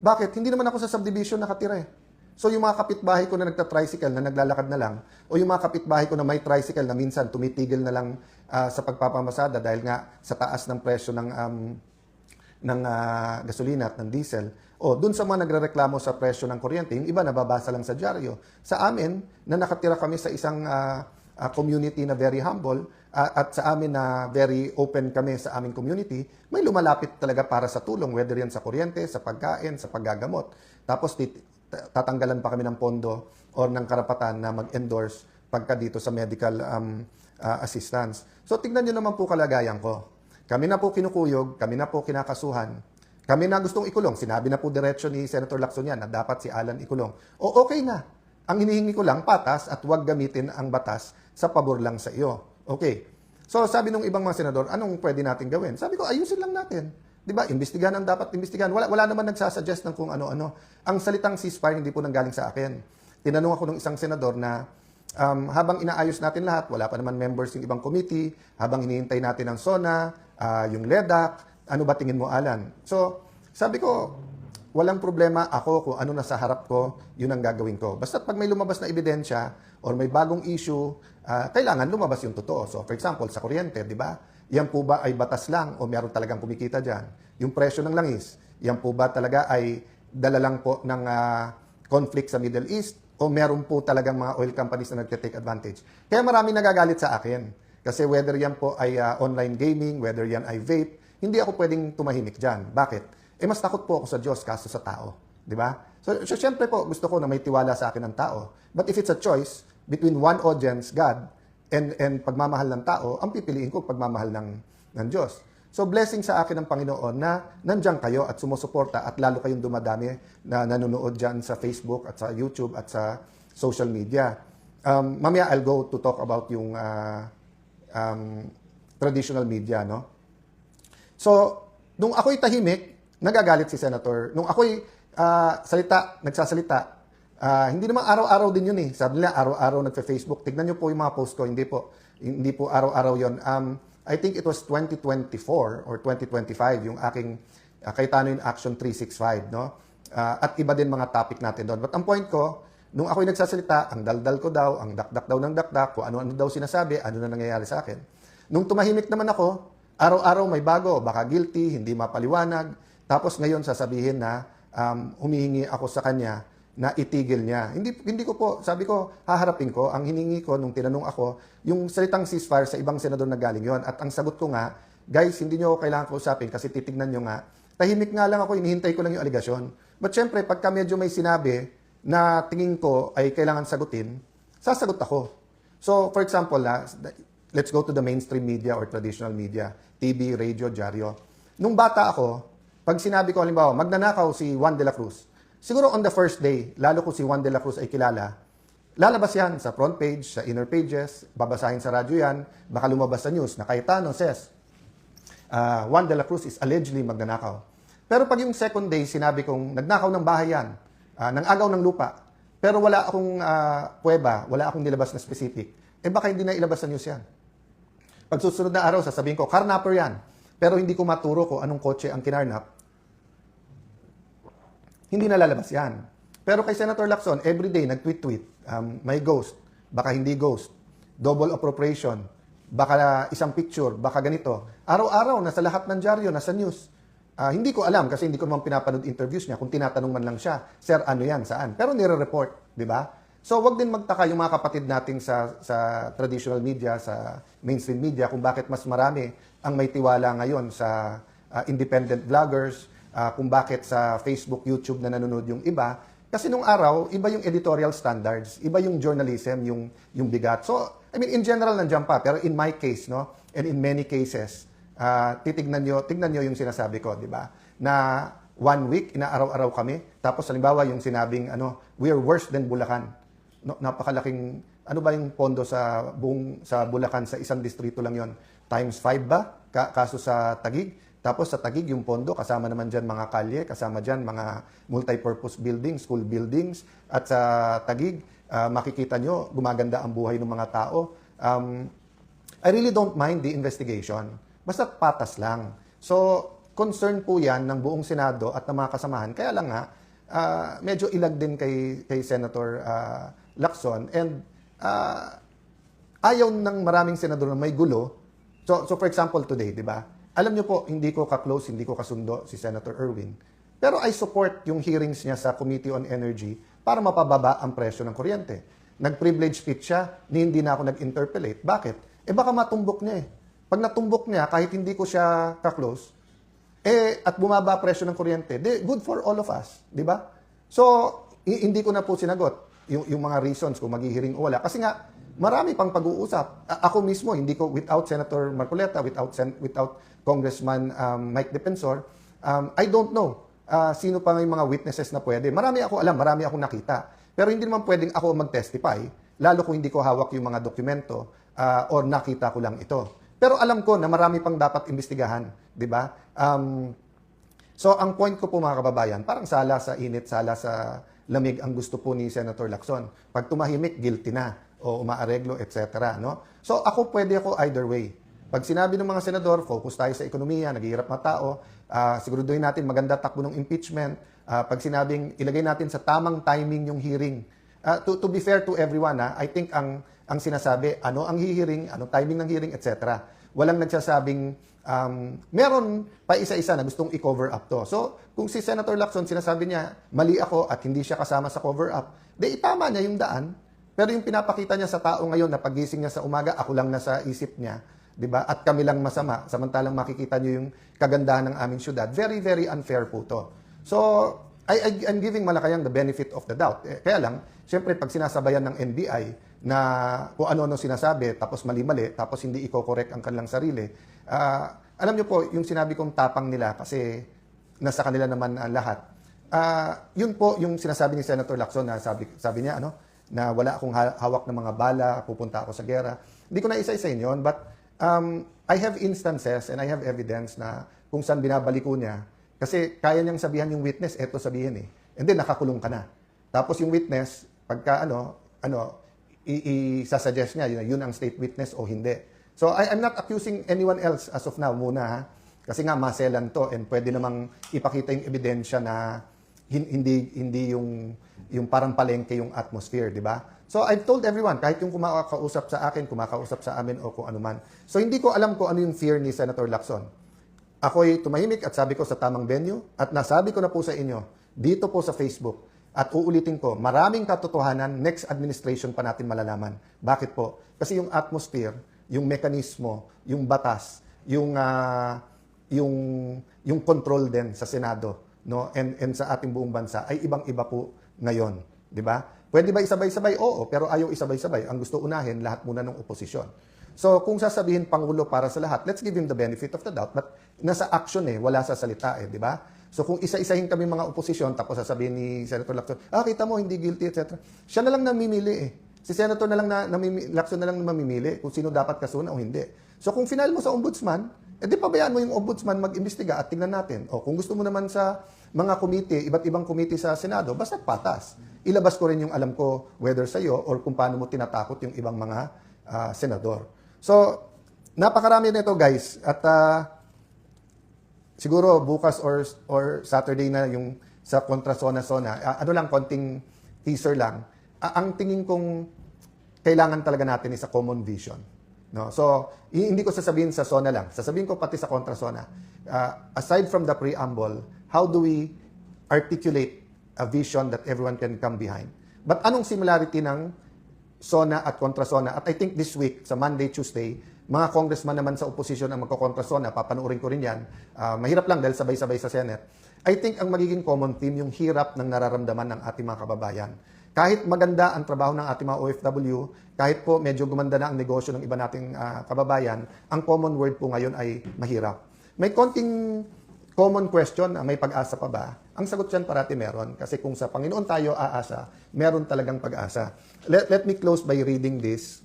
Bakit? Hindi naman ako sa subdivision nakatira eh. So yung mga kapitbahay ko na nagta-tricycle na naglalakad na lang, o yung mga kapitbahay ko na may tricycle na minsan tumitigil na lang sa pagpapamasada dahil nga sa taas ng presyo ng gasolina at ng diesel, o dun sa mga nagrereklamo sa presyo ng kuryente, yung iba nababasa lang sa dyaryo. Sa amin, na nakatira kami sa isang community na very humble, at sa amin na very open kami sa aming community, may lumalapit talaga para sa tulong, whether yan sa kuryente, sa pagkain, sa paggagamot. Tapos tatanggalan pa kami ng pondo or ng karapatan na mag-endorse pagka dito sa medical assistance. So tingnan nyo naman po kalagayan ko. Kami na po kinukuyog, kami na po kinakasuhan, kami na gustong ikulong. Sinabi na po diretso ni Senator Lacson yan na dapat si Alan ikulong. O okay na. Ang hinihingi ko lang, patas at huwag gamitin ang batas sa pabor lang sa iyo. Okay. So sabi nung ibang mga senador, anong pwede natin gawin? Sabi ko, ayusin lang natin. Di ba? Imbestigahan ang dapat imbestigahan. Wala naman nagsasuggest ng kung ano-ano. Ang salitang ceasefire hindi po nanggaling sa akin. Tinanong ako ng isang senador na habang inaayos natin lahat, wala pa naman members yung ibang committee, habang hinihintay natin ang SONA, yung LEDAC, ano ba tingin mo, Alan? So, sabi ko, walang problema ako kung ano nasa harap ko, yun ang gagawin ko. Basta pag may lumabas na ebidensya or may bagong issue, kailangan lumabas yung totoo. So, for example, sa kuryente, di ba? Yan po ba ay batas lang o meron talagang kumikita dyan? Yung presyo ng langis, yan po ba talaga ay dala lang po ng conflict sa Middle East o meron po talagang mga oil companies na nagte-take advantage? Kaya marami nagagalit sa akin. Kasi whether yan po ay online gaming, whether yan ay vape, hindi ako pwedeng tumahimik dyan. Bakit? Mas takot po ako sa Diyos kaso sa tao. Di ba? So syempre po, gusto ko na may tiwala sa akin ng tao. But if it's a choice between one audience, God, and pagmamahal ng tao, ang pipiliin ko pagmamahal ng Diyos. So blessing sa akin ng Panginoon na nandiyan kayo at sumusuporta at lalo kayong dumadami na nanonood dyan sa Facebook at sa YouTube at sa social media. Mamaya I'll go to talk about yung traditional media, no? So, nung ako'y tahimik, nagagalit si Senator. Nung ako'y nagsasalita, hindi naman araw-araw din yun eh. Sabi nila, araw-araw nagfe-Facebook. Tignan nyo po yung mga post ko. Hindi po araw-araw yun. I think it was 2024 or 2025 yung aking Cayetano in Action 365, no? At iba din mga topic natin doon. But ang point ko, nung ako'y nagsasalita, ang daldal ko daw, ang dakdak daw ng dakdak, kung ano-ano daw sinasabi, ano na nangyayari sa akin. Nung tumahimik naman ako, araw-araw may bago, baka guilty, hindi mapaliwanag. Tapos ngayon sasabihin na humihingi ako sa kanya na itigil niya. Hindi ko po, sabi ko, haharapin ko. Ang hiningi ko nung tinanong ako, yung salitang ceasefire sa ibang senador na galing yon. At ang sagot ko nga, guys, hindi nyo kailangan kausapin kasi titignan nyo nga. Tahimik nga lang ako, hinihintay ko lang yung aligasyon. But syempre, pagka medyo may sinabi na tingin ko ay kailangan sagutin, sasagot ako. So, for example, let's go to the mainstream media or traditional media, TV, radio, dyaryo. Nung bata ako, pag sinabi ko, halimbawa, magnanakaw si Juan de la Cruz, siguro on the first day, lalo kung si Juan de la Cruz ay kilala, lalabas yan sa front page, sa inner pages, babasahin sa radyo yan, baka lumabas sa news na Cayetano says, Juan de la Cruz is allegedly magnanakaw. Pero pag yung second day, sinabi kong nagnakaw ng bahay yan, ng agaw ng lupa, pero wala akong puweba, wala akong nilabas na specific, baka hindi na ilabas sa news yan. Pag susunod na araw, sasabihin ko, carnapper yan. Pero hindi ko maturo kung anong kotse ang kinarnap. Hindi na lalabas yan. Pero kay Senator Lacson, everyday nag-tweet-tweet. May ghost, baka hindi ghost. Double appropriation, baka isang picture, baka ganito. Araw-araw, nasa lahat ng dyaryo, nasa news. Hindi ko alam kasi hindi ko naman pinapanood interviews niya. Kung tinatanong man lang siya, Sir, ano yan, saan? Pero nire-report, di ba? So, wag din magtaka yung mga kapatid nating sa traditional media, sa mainstream media, kung bakit mas marami ang may tiwala ngayon sa independent vloggers, kung bakit sa Facebook, YouTube na nanonood yung iba. Kasi nung araw, iba yung editorial standards, iba yung journalism, yung bigat. So, I mean, in general, nandiyan pa. Pero in my case, no, and in many cases, tignan nyo yung sinasabi ko, di ba? Na 1 week, inaaraw-araw kami. Tapos, halimbawa, yung sinabing, we are worse than Bulacan. No, napakalaking, ano ba yung pondo sa Bulacan, sa isang distrito lang yon, times 5 ba? Kaso sa Taguig. Tapos sa Taguig, yung pondo, kasama naman dyan mga kalye, kasama dyan mga multi-purpose buildings, school buildings. At sa Taguig, makikita nyo, gumaganda ang buhay ng mga tao. I really don't mind the investigation. Basta patas lang. So, concern po yan ng buong Senado at ng mga kasamahan. Kaya lang nga, medyo ilag din kay Senator Lacson. And ayaw ng maraming senador na may gulo. So for example, today, di ba? Alam niyo po, hindi ko ka-close, hindi ko kasundo si Senator Erwin. Pero I support yung hearings niya sa Committee on Energy para mapababa ang presyo ng kuryente. Nag-privilege speech siya, hindi na ako nag-interpellate. Bakit? Baka matumbok niya eh. Pag natumbok niya, kahit hindi ko siya ka-close, at bumaba presyo ng kuryente, good for all of us, di ba? So, hindi ko na po sinagot yung mga reasons kung maghihiring o wala. Kasi nga, marami pang pag-uusap. Ako mismo, hindi ko, without Senator Marcoleta, without Congressman Mike Defensor, I don't know sino pa yung mga witnesses na pwede. Marami ako alam, marami akong nakita. Pero hindi naman pwedeng ako mag-testify, lalo kung hindi ko hawak yung mga dokumento or nakita ko lang ito. Pero alam ko na marami pang dapat imbestigahan, di ba? So, ang point ko po mga kababayan, parang sala sa init, sala sa lamig ang gusto po ni Senator Lacson. Pag tumahimik, guilty na o umaareglo, etc. No? So, pwede ako either way. Pag sinabi ng mga senador, focus tayo sa ekonomiya, naghihirap mga tao, siguraduhin natin maganda takbo ng impeachment. Pag sinabing ilagay natin sa tamang timing yung hearing. To be fair to everyone, I think ang sinasabi, ano ang hihiring, ano timing ng hearing, etc. Walang nagsasabing, meron pa isa-isa na gustong i-cover up to. So, kung si Senator Lacson sinasabi niya, mali ako at hindi siya kasama sa cover up, itama niya yung daan. Pero yung pinapakita niya sa tao ngayon na pagising niya sa umaga, ako lang nasa isip niya, di ba? At kami lang masama, samantalang makikita niyo yung kagandahan ng aming syudad. Very, very unfair po to. So, I'm giving Malacanang the benefit of the doubt. Kaya lang, syempre, pag sinasabayan ng NBI na kung ano-ano sinasabi, tapos mali-mali, tapos hindi i-correct ang kanilang sarili, alam niyo po, yung sinabi kong tapang nila kasi nasa kanila naman ang lahat. Yun po yung sinasabi ni Senator Lacson na sabi niya, na wala akong hawak ng mga bala, pupunta ako sa gera. Hindi ko na isa-isayin yun, but I have instances and I have evidence na kung saan binabaliko niya. Kasi kaya niyang sabihan yung witness, eto sabihin eh. And then nakakulong ka na. Tapos yung witness, pagka isasuggest niya, yun ang state witness o hindi. So I'm not accusing anyone else as of now muna ha. Kasi nga maselan to and pwede namang ipakita yung ebidensya na hindi yung parang palengke yung atmosphere, di ba? So I've told everyone, kahit yung kumakausap sa akin, kumakausap sa amin o kung ano man. So hindi ko alam kung ano yung fear ni Senator Lacson. Ako'y tumahimik at sabi ko sa tamang venue at nasabi ko na po sa inyo dito po sa Facebook at uulitin ko, maraming katotohanan, next administration pa natin malalaman. Bakit po? Kasi yung atmosphere, yung mekanismo, yung batas, yung control din sa Senado, no? And sa ating buong bansa ay ibang-iba po ngayon, di ba? Pwede ba isabay-sabay? Oo, pero ayaw isabay-sabay. Ang gusto unahin, lahat muna ng oposisyon. So, kung sasabihin Pangulo para sa lahat, let's give him the benefit of the doubt. But nasa action wala sa salita di ba? So, kung isa-isahin kami mga oposisyon, tapos sasabihin ni Senator Lacson, kita mo, hindi guilty, etc. Siya na lang namimili Si Senator na lang Lacson na lang mamimili kung sino dapat kasuna o hindi. So, kung final mo sa ombudsman, di pabayaan mo yung ombudsman mag-imbestiga at tingnan natin. O, kung gusto mo naman sa mga committee, iba't ibang committee sa Senado, basta patas. Ilabas ko rin yung alam ko, whether sa'yo or kung paano mo tinatakot yung ibang mga senador. So, napakarami nito guys. At siguro bukas or Saturday na yung sa kontra zona-zona. Konting teaser lang. Ang tingin kong kailangan talaga natin is a common vision. No? So, hindi ko sasabihin sa zona lang. Sasabihin ko pati sa kontra zona. Aside from the preamble, how do we articulate a vision that everyone can come behind? But anong similarity ng zona at kontra-zona? At I think this week, sa Monday, Tuesday, mga congressman naman sa oposisyon ang magko-kontra-zona, papanuorin ko rin yan. Mahirap lang dahil sabay-sabay sa Senate. I think ang magiging common theme, yung hirap ng nararamdaman ng ating mga kababayan. Kahit maganda ang trabaho ng ating mga OFW, kahit po medyo gumanda na ang negosyo ng iba nating kababayan, ang common word po ngayon ay mahirap. May konting common question, may pag-asa pa ba? Ang sagot dyan parati meron. Kasi kung sa Panginoon tayo aasa, meron talagang pag-asa. Let me close by reading this.